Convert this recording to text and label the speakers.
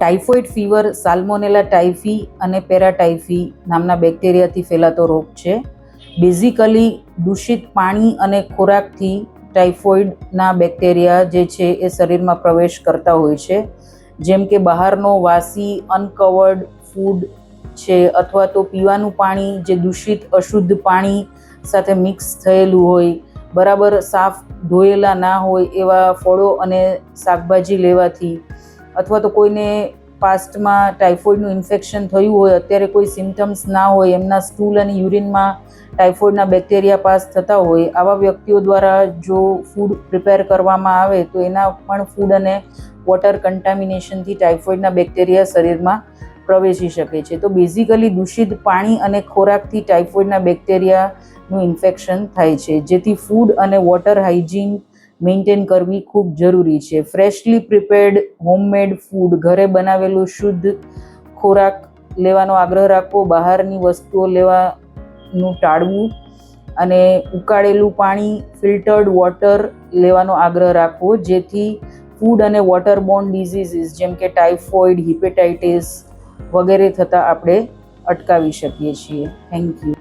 Speaker 1: Typhoid fever salmonella typhi અને પેરાટાઇફી નામના બેક્ટેરિયાથી ફેલાતો રોગ છે. બેઝિકલી દૂષિત પાણી અને ખોરાકથી ટાઇફોઇડના બેક્ટેરિયા જે છે એ શરીરમાં પ્રવેશ કરતા હોય છે. જેમ કે બહારનો વાસી અનકવર્ડ ફૂડ છે, અથવા તો પીવાનું પાણી જે દૂષિત અશુદ્ધ પાણી સાથે મિક્સ થયેલું હોય, બરાબર સાફ ધોયેલા ના હોય એવા ફળો અને શાકભાજી લેવાથી, અથવા તો કોઈને પાસ્ટમાં ટાઇફોઇડનું ઇન્ફેક્શન થયું હોય, અત્યારે કોઈ સિમ્ટમ્સ ના હોય, એમના સ્ટૂલ અને યુરિનમાં ટાઇફોઇડના બેક્ટેરિયા પાસ થતા હોય, આવા વ્યક્તિઓ દ્વારા જો ફૂડ પ્રિપેર કરવામાં આવે તો એના પણ ફૂડ અને વોટર કન્ટામિનેશનથી ટાઇફોઇડના બેક્ટેરિયા શરીરમાં પ્રવેશી શકે છે. તો બેઝિકલી દૂષિત પાણી અને ખોરાકથી ટાઇફોઇડના બેક્ટેરિયાનું ઇન્ફેક્શન થાય છે, જેથી ફૂડ અને વોટર હાઇજીન મેન્ટેન કરવી ખૂબ જરૂરી છે. ફ્રેશલી પ્રિપેર્ડ હોમમેડ ફૂડ, ઘરે બનાવેલું શુદ્ધ ખોરાક લેવાનો આગ્રહ રાખવો, બહારની વસ્તુઓ લેવાનું ટાળવું અને ઉકાળેલું પાણી, ફિલ્ટર્ડ વોટર લેવાનો આગ્રહ રાખવો, જેથી ફૂડ અને વોટરબોર્ન ડિઝીઝીસ જેમ કે ટાઇફોઇડ, હિપેટાઇટિસ વગેરે થતાં આપણે અટકાવી શકીએ છીએ. Thank you.